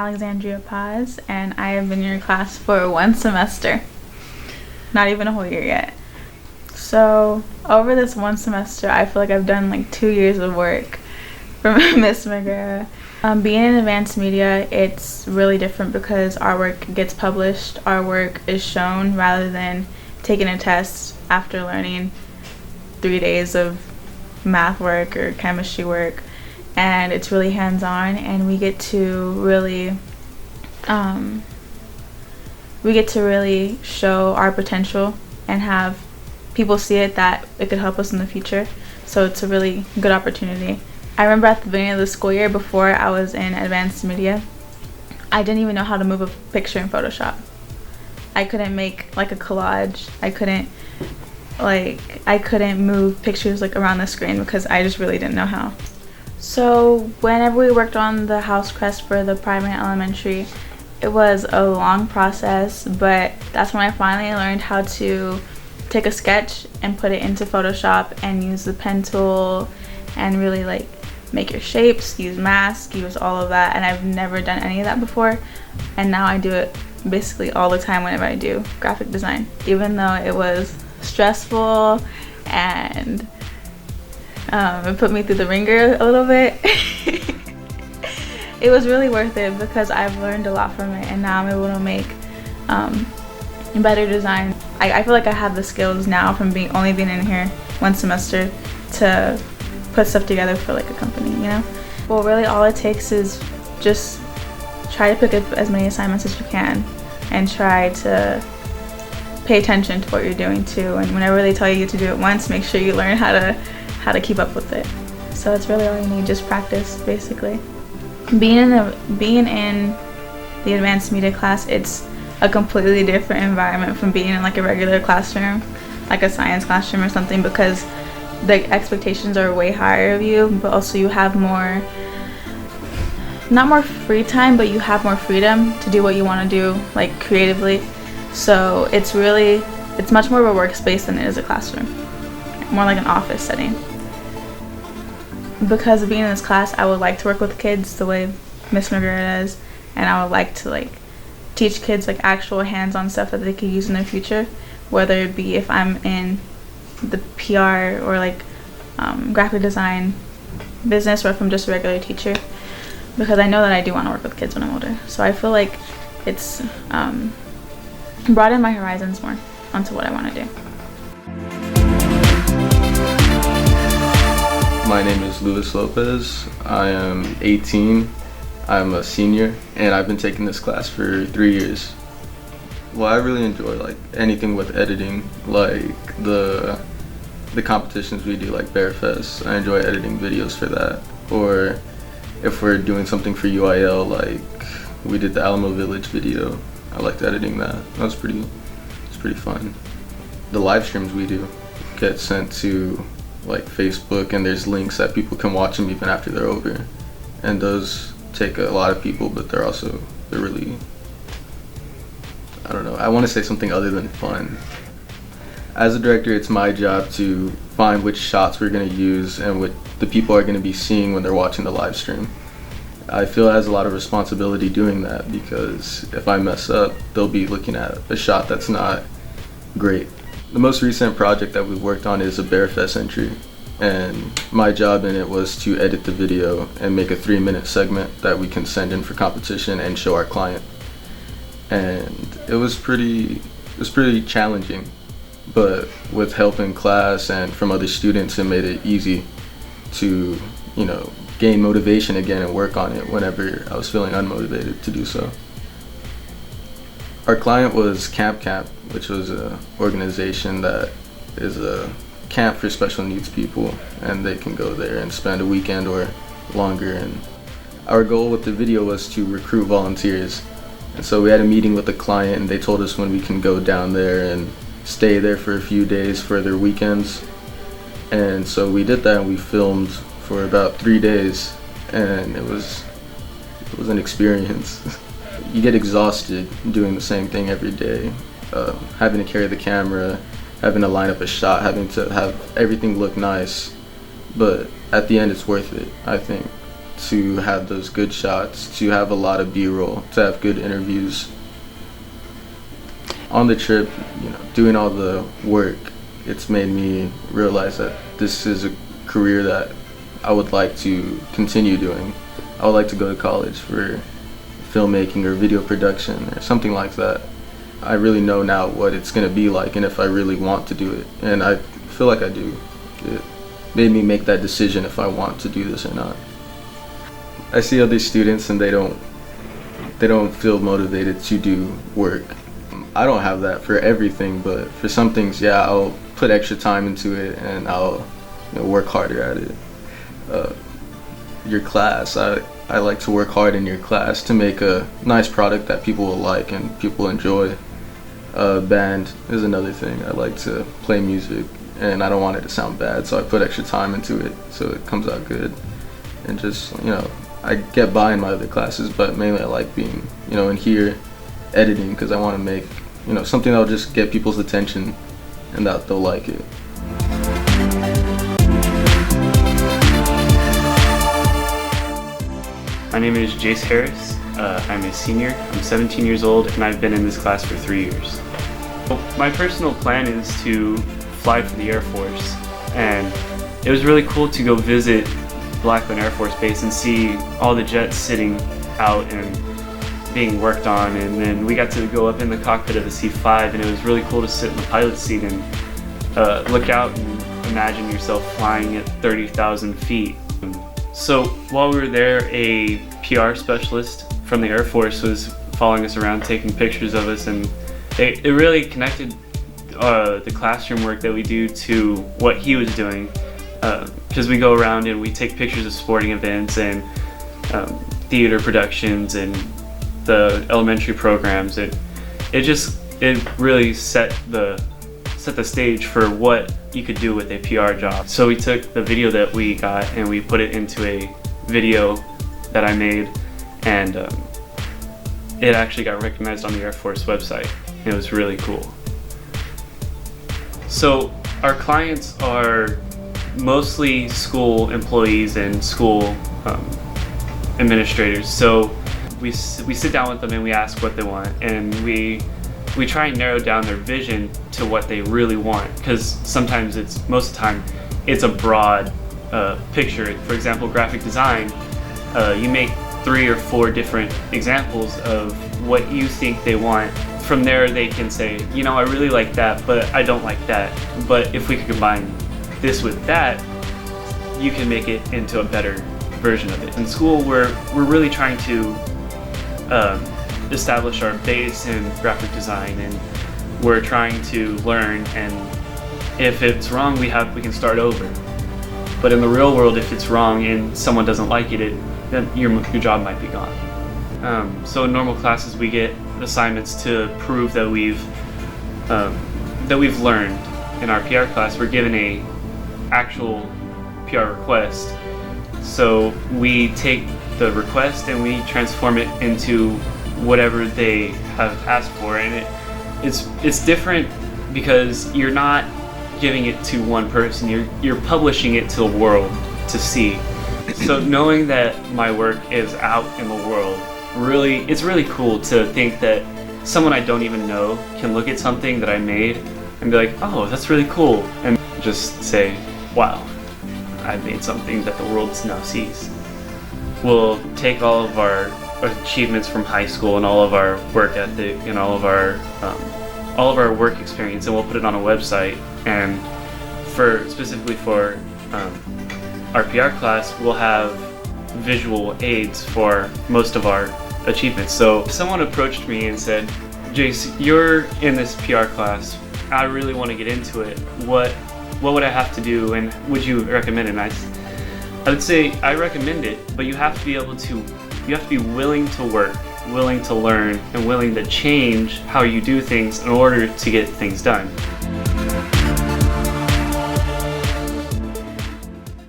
Alexandria Paz, and I have been in your class for 1 semester. Not even a whole year yet. So over this 1 semester, I feel like I've done like 2 years of work for Miss McGrath. Being in advanced media, it's really different because our work gets published, our work is shown rather than taking a test after learning 3 days of math work or chemistry work. And it's really hands-on, and we get to really show our potential and have people see it that it could help us in the future. So it's a really good opportunity. I remember at the beginning of the school year, before I was in advanced media, I didn't even know how to move a picture in Photoshop. I couldn't make like a collage. I couldn't move pictures like around the screen because I just really didn't know how. So whenever we worked on the house crest for the primary and elementary, it was a long process, but that's when I finally learned how to take a sketch and put it into Photoshop and use the pen tool and really like make your shapes, use masks, use all of that. And I've never done any of that before, and now I do it basically all the time whenever I do graphic design, even though it was stressful and it put me through the ringer a little bit. It was really worth it because I've learned a lot from it, and now I'm able to make better design. I feel like I have the skills now from only being in here 1 semester to put stuff together for like a company, you know? Well, really all it takes is just try to pick up as many assignments as you can and try to pay attention to what you're doing too. And whenever they tell you to do it once, make sure you learn how to keep up with it. So it's really all you need, just practice basically. Being in the advanced media class, it's a completely different environment from being in like a regular classroom, like a science classroom or something, because the expectations are way higher of you, but also you have not more free time, but you have more freedom to do what you want to do, like creatively. So it's much more of a workspace than it is a classroom, more like an office setting. Because of being in this class, I would like to work with kids the way Miss McGrath does, and I would like to like teach kids like actual hands-on stuff that they could use in their future, whether it be if I'm in the PR or like graphic design business, or if I'm just a regular teacher, because I know that I do want to work with kids when I'm older. So I feel like it's broadened my horizons more onto what I want to do. My name is Luis Lopez. I am 18. I'm a senior, and I've been taking this class for 3 years. Well, I really enjoy like anything with editing, like the competitions we do, like Bear Fest. I enjoy editing videos for that. Or if we're doing something for UIL, like we did the Alamo Village video, I liked editing that. It's pretty fun. The live streams we do get sent to like Facebook, and there's links that people can watch them even after they're over. And those take a lot of people, but they're really, I don't know, I want to say something other than fun. As a director, it's my job to find which shots we're going to use and what the people are going to be seeing when they're watching the live stream. I feel it has a lot of responsibility doing that, because if I mess up, they'll be looking at a shot that's not great. The most recent project that we've worked on is a Bear Fest entry, and my job in it was to edit the video and make a 3-minute segment that we can send in for competition and show our client. And it was pretty challenging, but with help in class and from other students, it made it easy to, you know, gain motivation again and work on it whenever I was feeling unmotivated to do so. Our client was Camp, which was an organization that is a camp for special needs people, and they can go there and spend a weekend or longer. And our goal with the video was to recruit volunteers. And so we had a meeting with the client, and they told us when we can go down there and stay there for a few days for their weekends. And so we did that, and we filmed for about 3 days, and it was an experience. You get exhausted doing the same thing every day, having to carry the camera, having to line up a shot, having to have everything look nice, but at the end it's worth it, I think, to have those good shots, to have a lot of B-roll, to have good interviews. On the trip, doing all the work, it's made me realize that this is a career that I would like to continue doing. I would like to go to college for filmmaking or video production or something like that. I really know now what it's going to be like and if I really want to do it, and I feel like I do. It made me make that decision if I want to do this or not. I see other students and they don't feel motivated to do work. I don't have that for everything, but for some things, yeah, I'll put extra time into it and I'll work harder at it. Your class, I like to work hard in your class to make a nice product that people will like and people enjoy. Band is another thing. I like to play music and I don't want it to sound bad, so I put extra time into it so it comes out good. And just, I get by in my other classes, but mainly I like being, in here editing because I want to make, something that'll just get people's attention and that they'll like it. My name is Jace Harris. I'm a senior. I'm 17 years old and I've been in this class for 3 years. My personal plan is to fly for the Air Force, and it was really cool to go visit Blackland Air Force Base and see all the jets sitting out and being worked on, and then we got to go up in the cockpit of the C-5 and it was really cool to sit in the pilot's seat and look out and imagine yourself flying at 30,000 feet. So while we were there, a PR specialist from the Air Force was following us around, taking pictures of us, and it really connected the classroom work that we do to what he was doing, because we go around and we take pictures of sporting events and theater productions and the elementary programs. It really set the stage for what you could do with a PR job. So we took the video that we got and we put it into a video that I made, and it actually got recognized on the Air Force website. It was really cool. So our clients are mostly school employees and school administrators. So we sit down with them and we ask what they want, and we try and narrow down their vision to what they really want, because most of the time it's a broad picture. For example, graphic design, you make 3 or 4 different examples of what you think they want. From there they can say, I really like that, but I don't like that. But if we could combine this with that, you can make it into a better version of it. In school, we're really trying to establish our base in graphic design, and we're trying to learn, and if it's wrong, we can start over. But in the real world, if it's wrong and someone doesn't like it, then your job might be gone. So in normal classes, we get assignments to prove that we've learned. In our PR class, we're given a actual PR request. So we take the request and we transform it into whatever they have asked for, and it's different because you're not giving it to one person, you're publishing it to the world to see. So knowing that my work is out in the world, it's really cool to think that someone I don't even know can look at something that I made and be like, oh, that's really cool, and just say, wow, I made something that the world now sees. We'll take all of our achievements from high school and all of our work ethic and all of our work experience, and we'll put it on a website. And specifically for our PR class, we'll have visual aids for most of our achievements. So if someone approached me and said, Jace, you're in this PR class, I really want to get into it, what would I have to do, and would you recommend it? And I would say I recommend it, but you have to be willing to work, willing to learn, and willing to change how you do things in order to get things done.